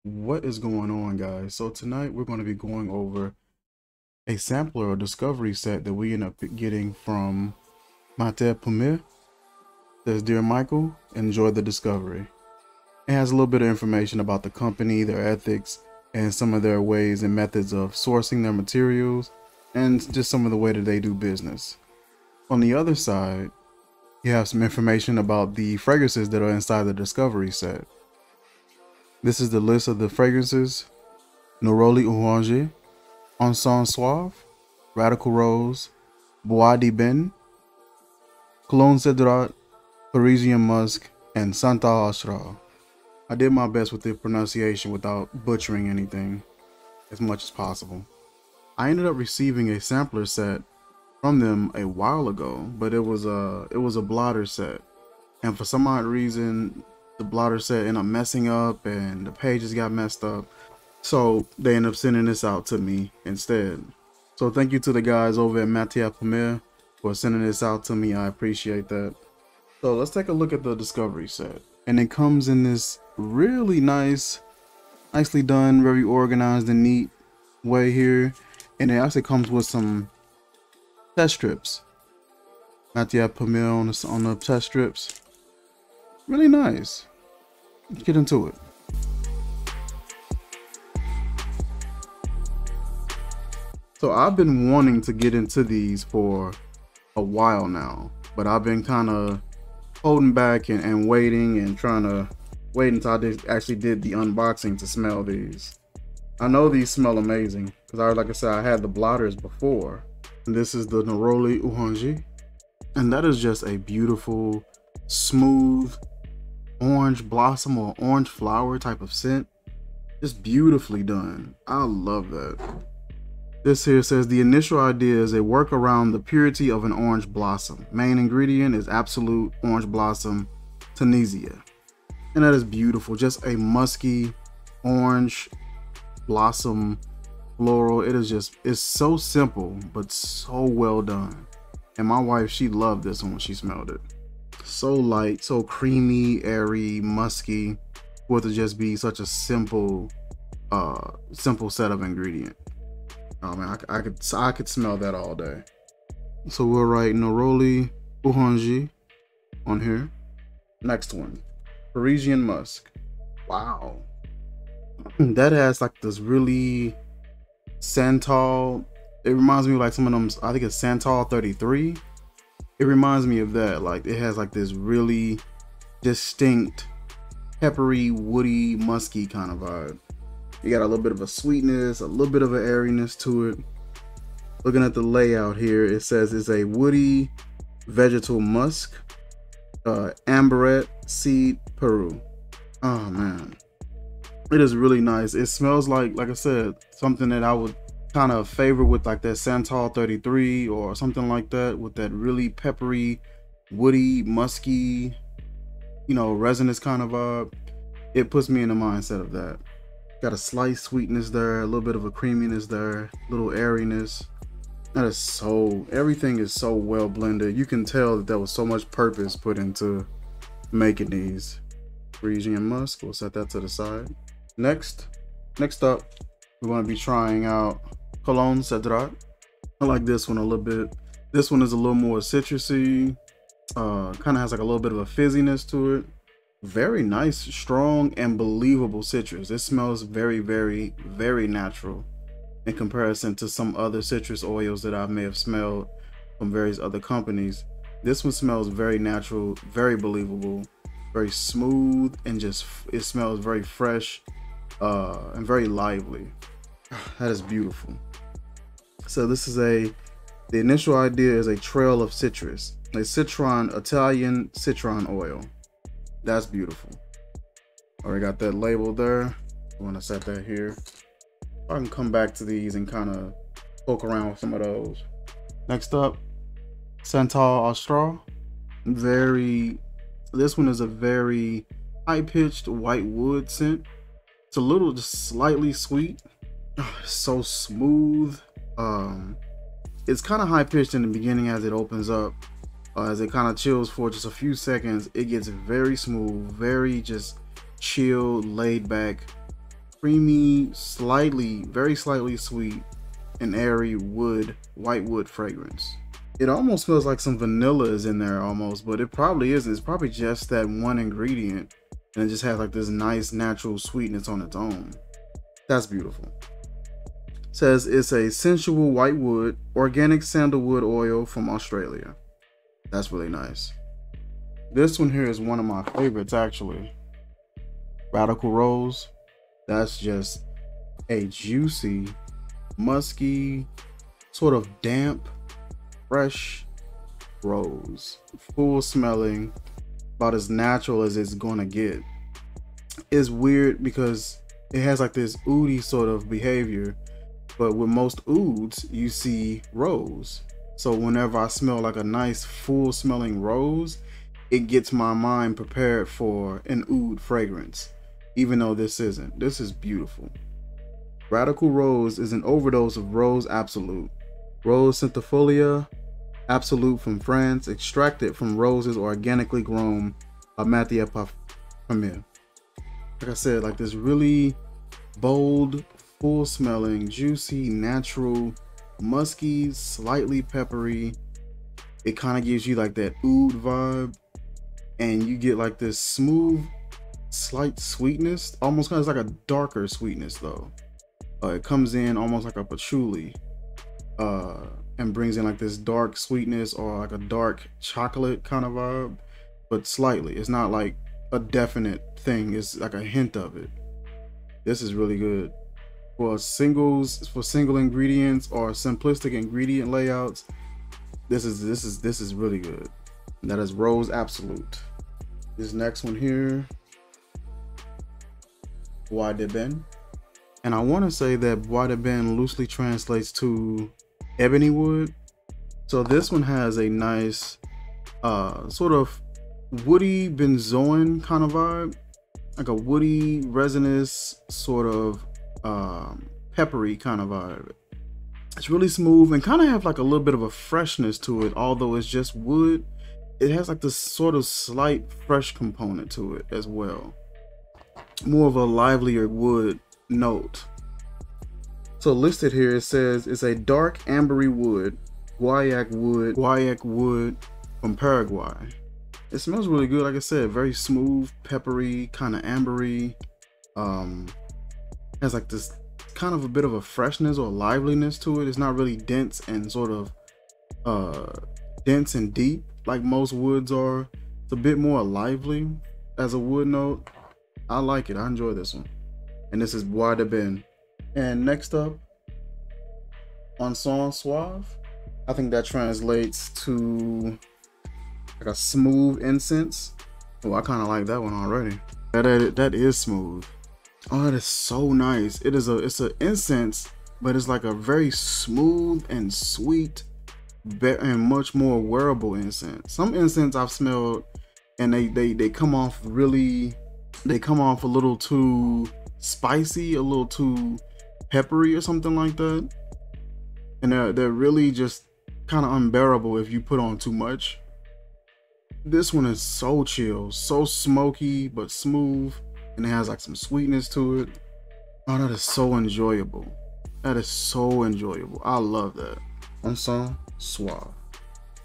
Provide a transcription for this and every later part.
What is going on, guys? So tonight we're going to be going over a sampler or discovery set that we end up getting from Matiere. Says, "Dear Michael, enjoy the discovery." It has a little bit of information about the company, their ethics, and some of their ways and methods of sourcing their materials, and just some of the way that they do business. On the other side, you have some information about the fragrances that are inside the discovery set. This is the list of the fragrances: Neroli Orange, Encens Suave, Radical Rose, Bois de Ben, Cologne Cedrat, Parisian Musk, and Centaur Austral. I did my best with the pronunciation without butchering anything as much as possible. I ended up receiving a sampler set from them a while ago, but it was a blotter set, and for some odd reason the blotter set ended up messing up and the pages got messed up, so they ended up sending this out to me instead. So thank you to the guys over at Matiere for sending this out to me. I appreciate that. So let's take a look at the discovery set, and it comes in this really nicely done, very organized and neat way here, and it actually comes with some test strips. Matiere on the test strips. Really nice. Let's get into it. So I've been wanting to get into these for a while now, but I've been kind of holding back and waiting and trying to wait until I actually did the unboxing to smell these. I know these smell amazing because like I said, I had the blotters before. And this is the Neroli Orange, and that is just a beautiful, smooth orange blossom or orange flower type of scent. Just beautifully done. I love that. This here says, the initial idea is a work around the purity of an orange blossom. Main ingredient is absolute orange blossom Tunisia. And that is beautiful. Just a musky orange blossom floral. It is just, it's so simple but so well done. And my wife, she loved this one when she smelled it. So light, so creamy, airy, musky, for it to just be such a simple set of ingredient. Oh man, I could smell that all day. So we'll write Neroli Orange on here. Next one, Parisian Musk. Wow, that has like this really Centaur. It reminds me of like some of them. I think it's Centaur 33. It reminds me of that. Like it has like this really distinct peppery, woody, musky kind of vibe. You got a little bit of a sweetness, a little bit of an airiness to it. Looking at the layout here, it says it's a woody vegetal musk, amberette seed Peru. Oh man, it is really nice. It smells like I said, something that I would kind of favor with like that Centaur 33 or something like that, with that really peppery, woody, musky, you know, resinous kind of vibe. It puts me in the mindset of that. Got a slight sweetness there, a little bit of a creaminess there, a little airiness. That is so, everything is so well blended. You can tell that there was so much purpose put into making these. Parisian Musk, we'll set that to the side. Next up, we're going to be trying out Cologne Cedrat. I like this one a little bit. This one is a little more citrusy, kind of has like a little bit of a fizziness to it. Very nice, strong, and believable citrus. It smells very, very, very natural in comparison to some other citrus oils that I may have smelled from various other companies. This one smells very natural, very believable, very smooth, and just, it smells very fresh and very lively. That is beautiful. So this is the initial idea is a trail of citrus, a Italian citron oil. That's beautiful. Already got that label there. I want to set that here. I can come back to these and kind of poke around with some of those. Next up, Centaur Austral. This one is a very high-pitched white wood scent. It's a little, just slightly sweet. So smooth. It's kind of high-pitched in the beginning as it opens up. As it kind of chills for just a few seconds, it gets very smooth, very just chill, laid back, creamy, slightly, very slightly sweet and airy wood, white wood fragrance. It almost feels like some vanilla is in there almost, but it probably isn't. It's probably just that one ingredient, and it just has like this nice natural sweetness on its own. That's beautiful. It says it's a sensual white wood, organic sandalwood oil from Australia. That's really nice. This one here is one of my favorites actually. Radical Rose. That's just a juicy, musky, sort of damp, fresh rose. Full smelling, about as natural as it's gonna get. It's weird because it has like this oody sort of behavior, but with most ouds, you see rose. So whenever I smell like a nice full smelling rose, it gets my mind prepared for an oud fragrance, even though this isn't. This is beautiful. Radical Rose is an overdose of Rose Absolute. Rose centifolia Absolute from France, extracted from roses organically grown by Matiere perfume. Like I said, like this really bold, full smelling, juicy, natural, musky, slightly peppery. It kind of gives you like that oud vibe, and you get like this smooth, slight sweetness, almost kind of like a darker sweetness though. It comes in almost like a patchouli, and brings in like this dark sweetness or like a dark chocolate kind of vibe, but slightly. It's not like a definite thing. It's like a hint of it. This is really good for single ingredients or simplistic ingredient layouts. This is really good. And that is Rose Absolute. This next one here, Bois d'Ébène. And I want to say that Bois d'Ébène loosely translates to ebony wood. So this one has a nice sort of woody benzoin kind of vibe, like a woody resinous sort of peppery kind of vibe. It's really smooth and kind of have like a little bit of a freshness to it, although it's just wood. It has like this sort of slight fresh component to it as well, more of a livelier wood note. So listed here, it says it's a dark ambery wood, guaiac wood from Paraguay. It smells really good. Like I said, very smooth, peppery, kind of ambery. Has like this kind of a bit of a freshness or liveliness to it. It's not really dense and sort of dense and deep like most woods are. It's a bit more lively as a wood note. I like it. I enjoy this one. And this is Bois d'Ébène. And next up, Encens Suave. I think that translates to like a smooth incense. Oh, I kind of like that one already. That is smooth. Oh, that is so nice. It's an incense, but it's like a very smooth and sweet and much more wearable incense. Some incense I've smelled and they come off really, they come off a little too spicy, a little too peppery or something like that, and they're really just kind of unbearable if you put on too much. This one is so chill, so smoky but smooth, and it has like some sweetness to it. Oh, that is so enjoyable. That is so enjoyable. I love that. Encens Suave.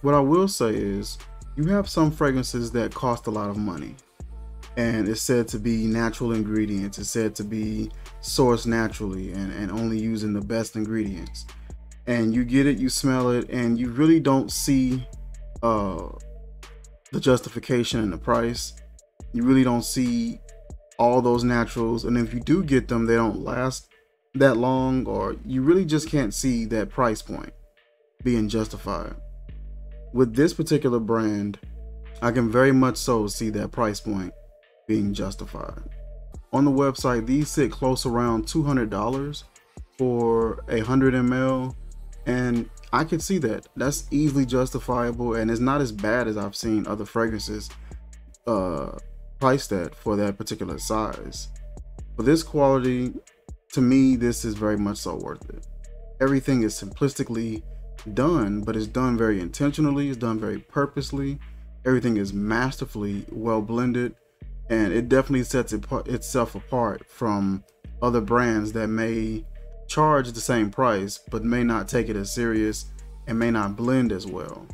What I will say is, you have some fragrances that cost a lot of money, and it's said to be natural ingredients. It's said to be sourced naturally and only using the best ingredients. And you get it, you smell it, and you really don't see the justification in the price. You really don't see all those naturals, and if you do get them, they don't last that long, or you really just can't see that price point being justified. With this particular brand, I can very much so see that price point being justified. On the website, these sit close around $200 for 100 ml, and I could see that. That's easily justifiable, and it's not as bad as I've seen other fragrances priced at for that particular size. For this quality, to me, this is very much so worth it. Everything is simplistically done, but it's done very intentionally. It's done very purposely. Everything is masterfully well blended, and it definitely sets itself apart from other brands that may charge the same price but may not take it as serious and may not blend as well.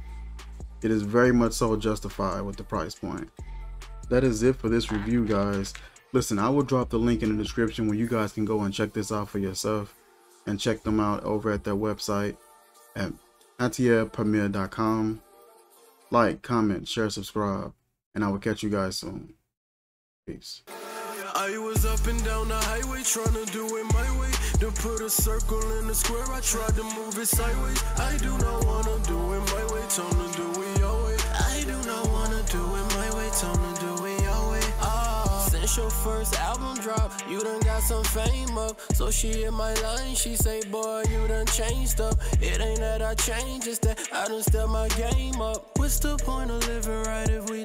It is very much so justified with the price point. That is it for this review, guys. Listen, I will drop the link in the description where you guys can go and check this out for yourself and check them out over at their website at matiereperfume.com. Like, comment, share, subscribe, and I will catch you guys soon. Peace. I was up and down the highway trying to do it my way. To put a circle in the square, I tried to move it sideways. I do not wanna do it my way, time to do it your way. I do not wanna do it my way, time to do it your way. Since your first album drop, you done got some fame up. So she in my line, she say, boy, you done changed up. It ain't that I changed, it's that I done stepped my game up. What's the point of living right if we